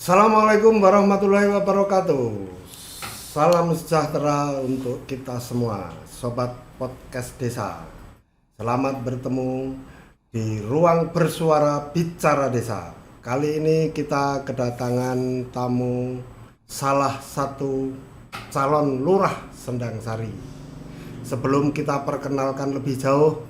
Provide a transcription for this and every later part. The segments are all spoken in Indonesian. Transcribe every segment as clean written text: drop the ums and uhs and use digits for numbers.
Assalamualaikum warahmatullahi wabarakatuh. Salam sejahtera untuk kita semua, sobat podcast desa. Selamat bertemu di ruang bersuara bicara desa. Kali ini kita kedatangan tamu salah satu calon lurah Sendang Sari. Sebelum kita perkenalkan lebih jauh,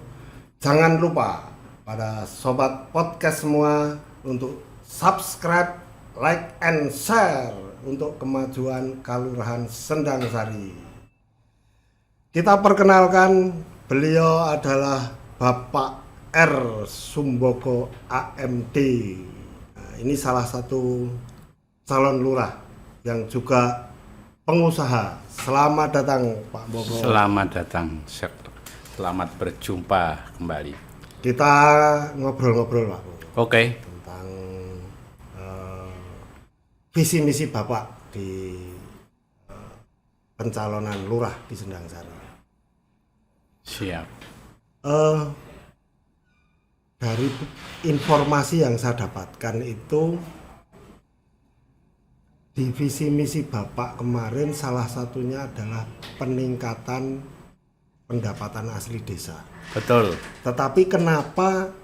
jangan lupa pada sobat podcast semua untuk subscribe, like and share untuk kemajuan Kelurahan Sendang Sari. Kita perkenalkan, beliau adalah Bapak R. Sumboko AMD. Nah, ini salah satu calon lurah yang juga pengusaha. Selamat datang Pak Boko. Selamat datang, selamat berjumpa kembali. Kita ngobrol-ngobrol Pak Boko. Oke. Tentang visi misi Bapak di pencalonan lurah di Sendang Sari. Siap. Dari informasi yang saya dapatkan itu, di visi misi Bapak kemarin salah satunya adalah peningkatan pendapatan asli desa. Betul. Tetapi kenapa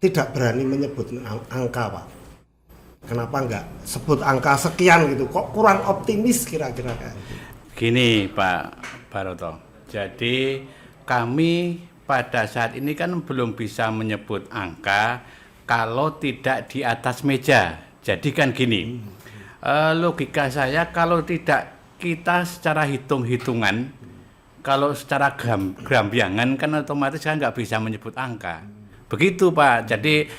tidak berani menyebut angka Pak? Kenapa enggak sebut angka sekian gitu? Kok kurang optimis kira-kira kayak gitu? Gini Pak Baroto, jadi kami pada saat ini kan belum bisa menyebut angka kalau tidak di atas meja. Jadi kan gini, logika saya kalau tidak kita secara hitung-hitungan, kalau secara gerambiangan kan otomatis kan nggak bisa menyebut angka. Begitu Pak, jadi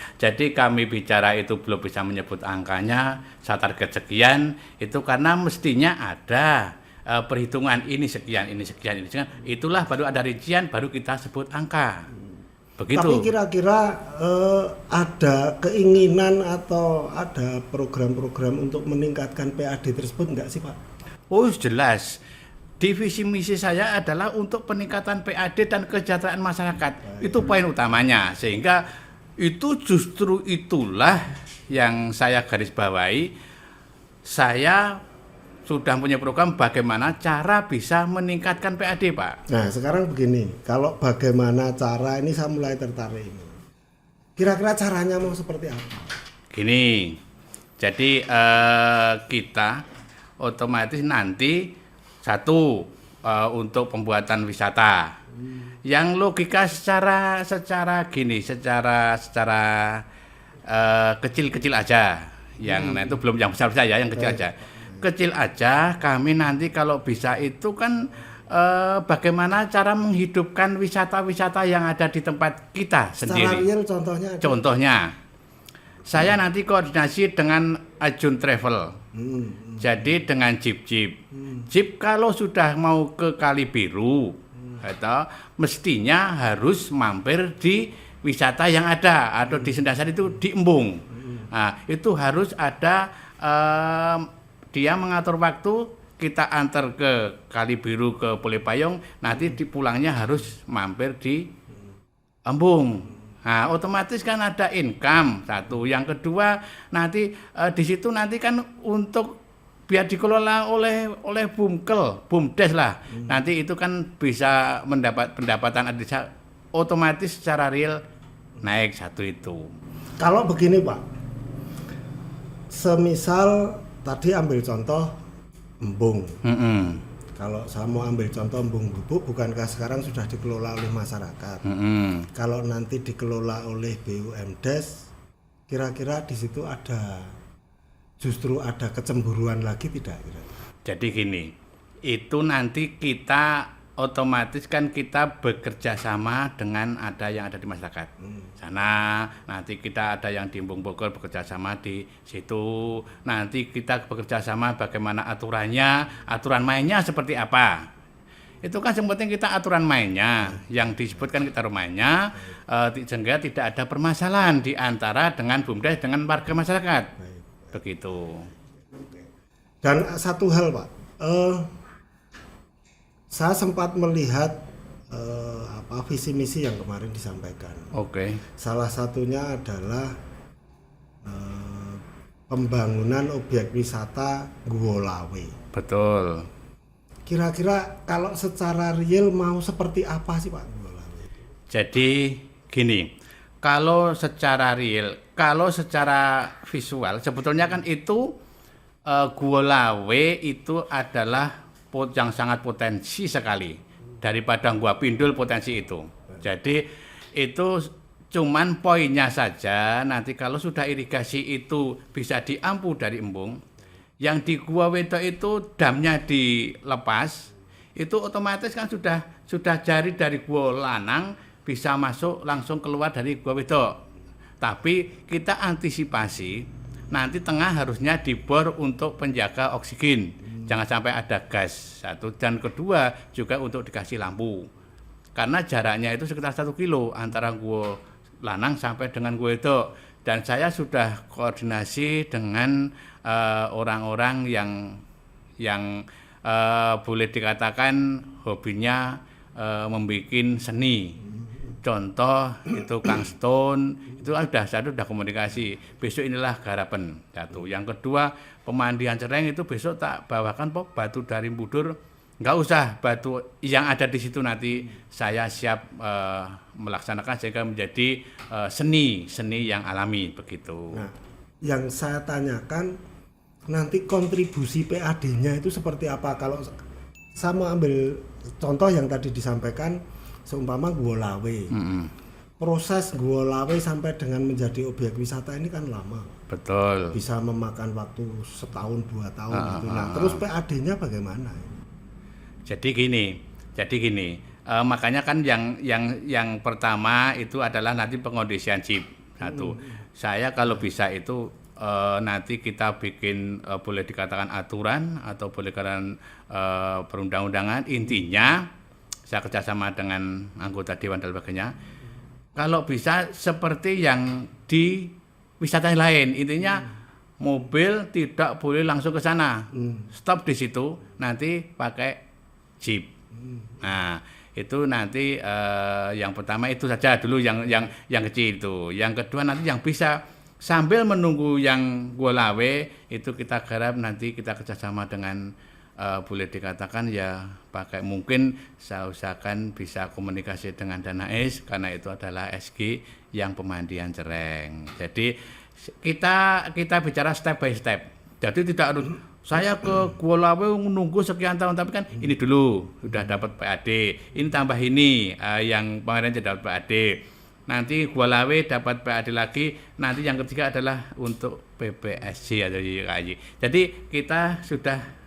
kami bicara itu belum bisa menyebut angkanya, saya target sekian, itu karena mestinya ada perhitungan ini sekian, ini sekian, ini sekian, itulah baru ada rincian, baru kita sebut angka. Begitu. Tapi kira-kira ada keinginan atau ada program-program untuk meningkatkan PAD tersebut enggak sih Pak? Oh jelas. Divisi misi saya adalah untuk peningkatan PAD dan kesejahteraan masyarakat. Itu poin utamanya. Sehingga itu justru itulah yang saya garis bawahi. Saya sudah punya program bagaimana cara bisa meningkatkan PAD, Pak. Nah, sekarang begini, kalau bagaimana cara ini saya mulai tertarik ini. Kira-kira caranya mau seperti apa? Gini, jadi kita otomatis nanti satu untuk pembuatan wisata. Yang logika secara gini, secara kecil-kecil aja. Yang nah itu belum yang besar ya, yang kecil aja. Kecil aja, kami nanti kalau bisa itu kan bagaimana cara menghidupkan wisata-wisata yang ada di tempat kita sendiri. Secara real contohnya saya nanti koordinasi dengan Ajun Travel. Jadi dengan jeep. Jeep kalau sudah mau ke Kali Biru, mestinya harus mampir di wisata yang ada atau di Sendang Sari itu di Embung. Nah, itu harus ada dia mengatur waktu, kita antar ke Kali Biru ke Pulepayung, nanti dipulangnya harus mampir di Embung. Nah, otomatis kan ada income satu. Yang kedua, nanti di situ nanti kan untuk biar dikelola oleh BUMDes lah. Nanti itu kan bisa mendapat pendapatan desa otomatis secara real naik satu itu. Kalau begini Pak, semisal tadi ambil contoh Embung. Kalau saya mau ambil contoh Embung Bubuk, bukankah sekarang sudah dikelola oleh masyarakat? Kalau nanti dikelola oleh BUMDes, kira-kira di situ justru ada kecemburuan lagi tidak? Jadi gini, itu nanti kita otomatis kan kita bekerja sama dengan ada yang ada di masyarakat. Sana nanti kita ada yang di Embung Bogor bekerja sama di situ. Nanti kita bekerja sama bagaimana aturan mainnya seperti apa. Itu kan yang penting kita aturan mainnya, yang disebutkan kita mainnya, sehingga tidak ada permasalahan di antara dengan BUMDes dengan warga masyarakat. Begitu. Dan satu hal Pak, saya sempat melihat visi misi yang kemarin disampaikan. Oke. Salah satunya adalah pembangunan objek wisata Guwa Lawe. Betul. Kira-kira kalau secara real mau seperti apa sih Pak Guwa Lawe? Jadi gini, kalau secara real, kalau secara visual, sebetulnya kan itu Guwa Lawe itu adalah yang sangat potensi sekali daripada Gua Pindul potensi itu. Jadi itu cuman poinnya saja nanti kalau sudah irigasi itu bisa diampu dari embung, yang di Gua Wedok itu damnya dilepas, itu otomatis kan sudah jari dari Gua Lanang bisa masuk langsung keluar dari Gua Wedok. Tapi kita antisipasi nanti tengah harusnya dibor untuk penjaga oksigen, jangan sampai ada gas. Satu, dan kedua juga untuk dikasih lampu. Karena jaraknya itu sekitar 1 kilo antara Gua Lanang sampai dengan Gua Wedok, dan saya sudah koordinasi dengan orang-orang yang boleh dikatakan hobinya membuat seni. Contoh itu Kang Stone, itu sudah komunikasi. Besok inilah garapan satu. Yang kedua pemandian Cereng itu besok tak bawakan batu dari Budur. Enggak usah, batu yang ada di situ nanti saya siap melaksanakan sehingga menjadi seni yang alami begitu. Nah, yang saya tanyakan nanti kontribusi PAD-nya itu seperti apa? Kalau saya mau ambil contoh yang tadi disampaikan, seumpama Guwa Lawe. Proses Guwa Lawe sampai dengan menjadi objek wisata ini kan lama. Betul. Bisa memakan waktu 1-2 tahun gitu. Nah, terus PAD-nya bagaimana? Jadi gini, makanya kan yang pertama itu adalah nanti pengondisian chip satu. Saya kalau bisa itu nanti kita bikin boleh dikatakan aturan atau boleh dikatakan perundang-undangan. Intinya saya kerjasama dengan anggota dewan dan sebagainya. Kalau bisa seperti yang di wisata lain, intinya mobil tidak boleh langsung ke sana, stop di situ, nanti pakai jeep. Nah, itu nanti yang pertama itu saja dulu yang kecil itu. Yang kedua nanti yang bisa sambil menunggu yang Guwa Lawe itu kita garap nanti kita kerjasama dengan boleh dikatakan ya pakai mungkin saya usahakan bisa komunikasi dengan Danais karena itu adalah SG yang pemandian Cereng. Jadi kita bicara step by step. Jadi tidak harus saya ke Guwa Lawe menunggu sekian tahun, tapi kan ini dulu sudah dapat PAD, ini tambah ini yang kemarin sudah dapat PAD. Nanti Guwa Lawe dapat PAD lagi, nanti yang ketiga adalah untuk PPSC atau YKY. Jadi kita sudah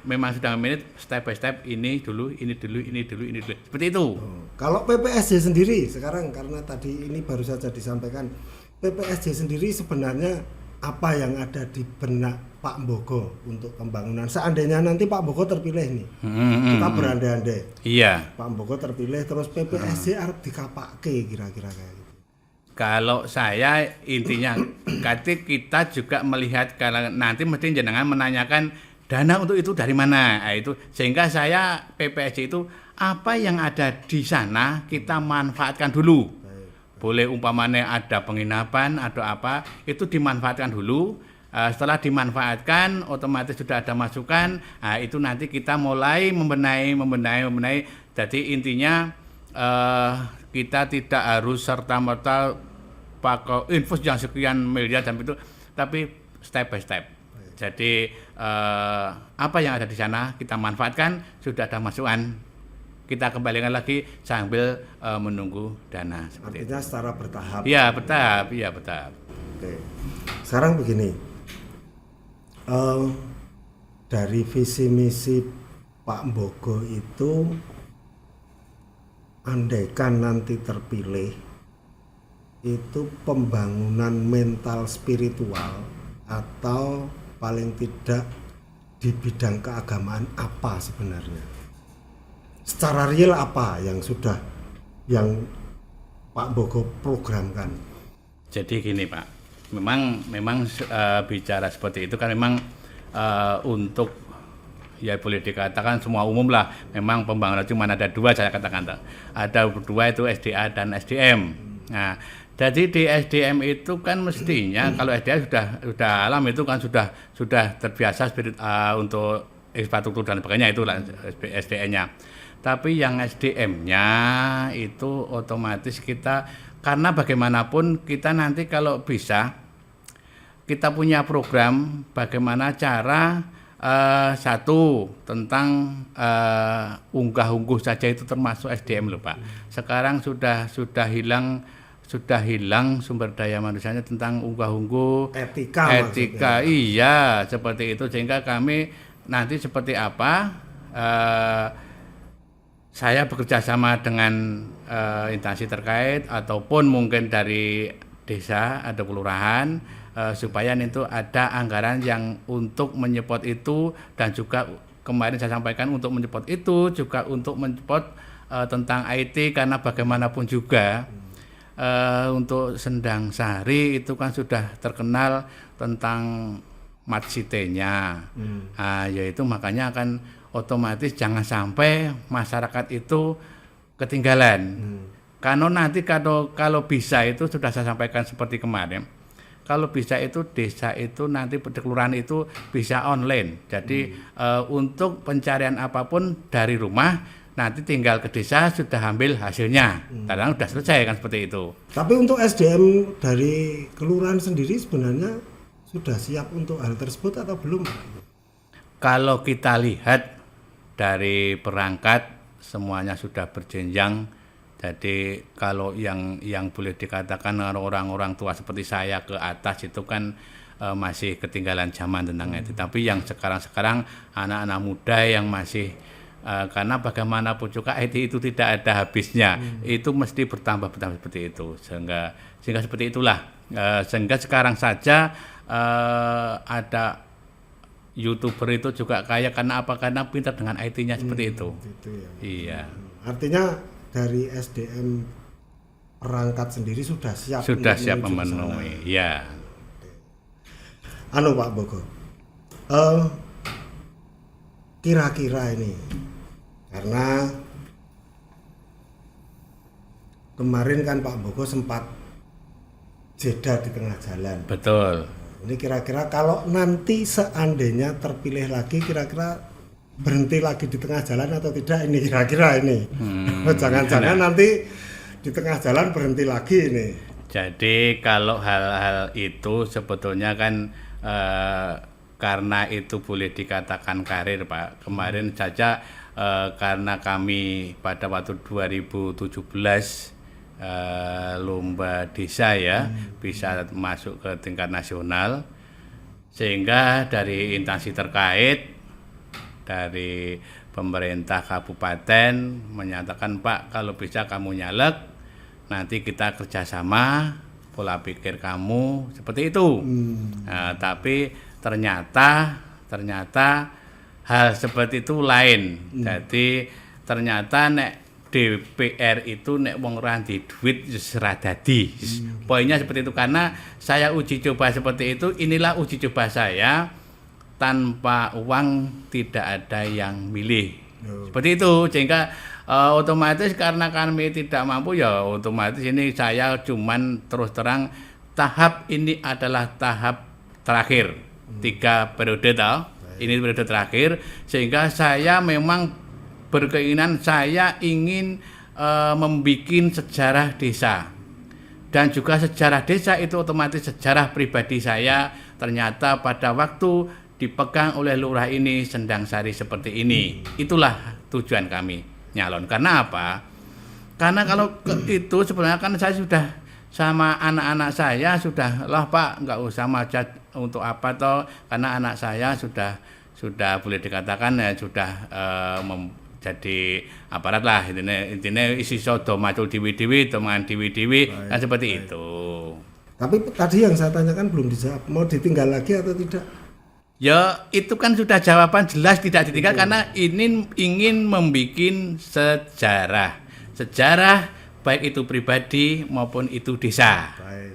memang sudah menit step by step ini dulu. Seperti itu. Kalau PPSC sendiri sekarang karena tadi ini baru saja disampaikan, PPSC sendiri sebenarnya apa yang ada di benak Pak Mbogo untuk pembangunan? Seandainya nanti Pak Mbogo terpilih nih, kita berandai-andai. Iya. Pak Mbogo terpilih terus PPSC arep dikapake kira-kira kayak gitu. Kalau saya intinya kita juga melihat karena nanti mesti jenengan menanyakan dana untuk itu dari mana. Nah, itu sehingga saya PPSC itu apa yang ada di sana kita manfaatkan dulu. Boleh umpamanya ada penginapan atau apa itu dimanfaatkan dulu. Setelah dimanfaatkan otomatis sudah ada masukan. Nah, itu nanti kita mulai membenahi. Jadi intinya kita tidak harus serta-merta pakai infus yang sekian miliar dan itu, tapi step by step. Jadi apa yang ada di sana kita manfaatkan, sudah ada masukan kita kembalikan lagi sambil menunggu dana. Artinya itu secara bertahap. Iya bertahap. Oke. Sekarang begini, dari visi misi Pak Mbogo itu, andaikan nanti terpilih, itu pembangunan mental spiritual atau paling tidak di bidang keagamaan apa sebenarnya? Secara real apa yang Pak Mbogo programkan? Jadi gini Pak, memang bicara seperti itu kan memang untuk ya boleh dikatakan semua umum lah. Memang pembangunan cuma ada dua saya katakan, ada berdua itu SDA dan SDM. Nah Jadi di SDM itu kan mestinya kalau SDM sudah alam itu kan sudah terbiasa untuk infrastruktur dan sebagainya itulah SDM-nya. Tapi yang SDM-nya itu otomatis kita, karena bagaimanapun kita nanti kalau bisa kita punya program bagaimana cara satu tentang unggah-ungguh saja itu termasuk SDM loh Pak. Sekarang sudah hilang sumber daya manusianya tentang unggah-ungguh etika iya seperti itu, sehingga kami nanti seperti apa saya bekerja sama dengan instansi terkait ataupun mungkin dari desa atau kelurahan supaya itu ada anggaran yang untuk menyepot itu, dan juga kemarin saya sampaikan untuk menyepot itu juga untuk menyepot tentang IT, karena bagaimanapun juga untuk Sendang Sari itu kan sudah terkenal tentang smart city-nya, yaitu makanya akan otomatis jangan sampai masyarakat itu ketinggalan. Karena nanti kalau bisa itu sudah saya sampaikan seperti kemarin, kalau bisa itu desa itu nanti kelurahan itu bisa online. Jadi untuk pencarian apapun dari rumah nanti tinggal ke desa sudah ambil hasilnya. Kadang sudah selesai kan seperti itu. Tapi untuk SDM dari kelurahan sendiri sebenarnya sudah siap untuk hal tersebut atau belum? Kalau kita lihat dari perangkat semuanya sudah berjenjang. Jadi kalau yang boleh dikatakan orang-orang tua seperti saya ke atas itu kan masih ketinggalan zaman tentang itu. Tapi yang sekarang anak-anak muda yang masih karena bagaimanapun juga IT itu tidak ada habisnya, itu mesti bertambah seperti itu, sehingga seperti itulah sehingga sekarang saja ada YouTuber itu juga kaya karena apa? Karena pintar dengan IT-nya seperti itu. Gitu ya. Iya. Artinya dari SDM perangkat sendiri sudah siap memenuhi. Ya. Pak Bogo, kira-kira ini karena kemarin kan Pak Bogo sempat jeda di tengah jalan. Betul. Ini kira-kira kalau nanti seandainya terpilih lagi, kira-kira berhenti lagi di tengah jalan atau tidak ini kira-kira ini? Jangan-jangan nanti di tengah jalan berhenti lagi ini. Jadi kalau hal-hal itu sebetulnya kan karena itu boleh dikatakan karir Pak. Kemarin saja karena kami pada waktu 2017 lomba desa ya bisa masuk ke tingkat nasional, sehingga dari instansi terkait dari pemerintah kabupaten menyatakan Pak kalau bisa kamu nyalek nanti kita kerjasama, pola pikir kamu seperti itu. Tapi ternyata hal seperti itu lain. Jadi ternyata nek DPR itu nek wong ora di duit ora dadi. Poinnya seperti itu, karena saya uji coba seperti itu. Inilah uji coba saya, tanpa uang tidak ada yang milih. Seperti itu, sehingga otomatis karena kami tidak mampu ya otomatis ini saya cuman terus terang tahap ini adalah tahap terakhir 3 periode toh. Ini periode terakhir, sehingga saya memang berkeinginan saya ingin membikin sejarah desa, dan juga sejarah desa itu otomatis sejarah pribadi saya ternyata pada waktu dipegang oleh lurah ini Sendang Sari seperti ini. Itulah tujuan kami nyalon. Karena apa? Karena kalau itu sebenarnya kan saya sudah sama anak-anak saya sudah lah Pak, nggak usah macet untuk apa toh, karena anak saya sudah boleh dikatakan ya sudah jadi aparat lah, intinya isi sodo macul diwi-diwi, teman diwi-diwi, kan seperti itu. Tapi tadi yang saya tanyakan belum dijawab, mau ditinggal lagi atau tidak? Ya itu kan sudah jawaban jelas tidak ditinggal, karena ini ingin membikin sejarah baik itu pribadi maupun itu desa. Baik.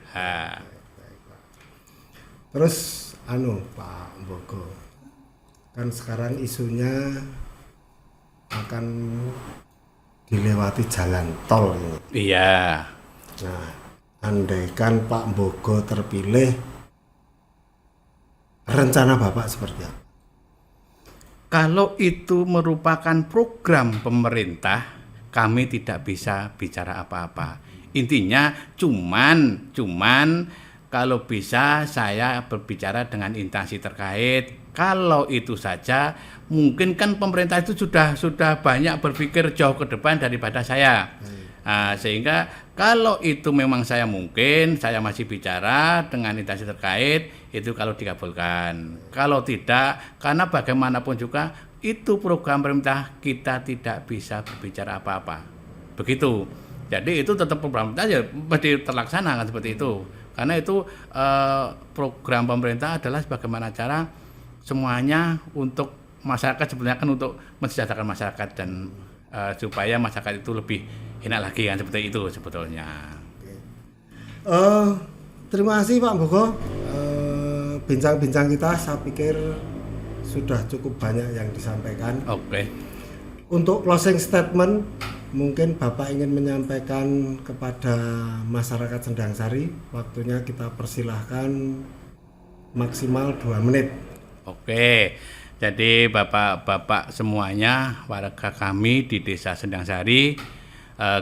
Terus Pak Bogo, kan sekarang isunya akan dilewati jalan tol ini. Iya. Nah, andaikan Pak Mbogo terpilih, rencana Bapak seperti apa? Kalau itu merupakan program pemerintah, kami tidak bisa bicara apa-apa. Intinya cuman kalau bisa saya berbicara dengan instansi terkait. Kalau itu saja, mungkin kan pemerintah itu sudah banyak berpikir jauh ke depan daripada saya. Sehingga kalau itu memang saya masih bicara dengan instansi terkait, itu kalau dikabulkan. Kalau tidak, karena bagaimanapun juga itu program pemerintah, kita tidak bisa berbicara apa-apa. Begitu. Jadi itu tetap program pemerintah ya mesti terlaksana kan seperti itu. Karena itu program pemerintah adalah sebagaimana cara semuanya untuk masyarakat, sebenarnya kan untuk mensejahterakan masyarakat dan supaya masyarakat itu lebih enak lagi kan, seperti itu sebetulnya. Terima kasih Pak Mbogo. Bincang-bincang kita saya pikir sudah cukup banyak yang disampaikan. Oke. Untuk closing statement, mungkin Bapak ingin menyampaikan kepada masyarakat Sendang-Sari, waktunya kita persilahkan maksimal 2 menit. Oke. Jadi bapak-bapak semuanya, warga kami di Desa Sendang-Sari,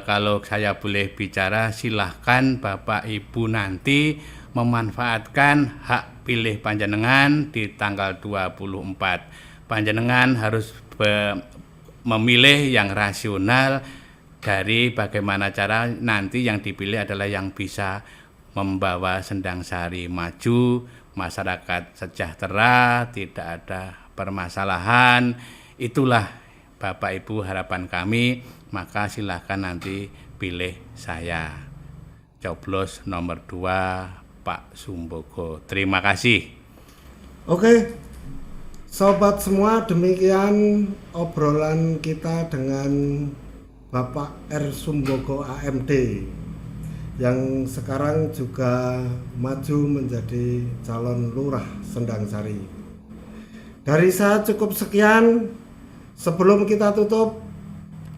kalau saya boleh bicara, silahkan Bapak Ibu nanti memanfaatkan hak pilih panjenengan di tanggal 24. Panjenengan harus memilih yang rasional dari bagaimana cara nanti yang dipilih adalah yang bisa membawa Sendang-Sari maju, masyarakat sejahtera, tidak ada permasalahan. Itulah Bapak Ibu harapan kami, maka silahkan nanti pilih saya. Coblos nomor 2 Pak Sumbogo. Terima kasih. Oke, sobat semua, demikian obrolan kita dengan Bapak R. Sumbogo AMD yang sekarang juga maju menjadi calon lurah Sendang-Sari. Dari saya cukup sekian. Sebelum kita tutup,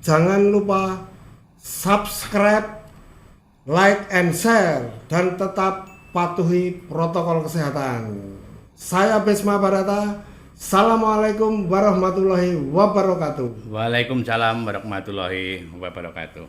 jangan lupa subscribe, like and share, dan tetap patuhi protokol kesehatan. Saya Bisma Barata. Assalamualaikum warahmatullahi wabarakatuh. Waalaikumsalam warahmatullahi wabarakatuh.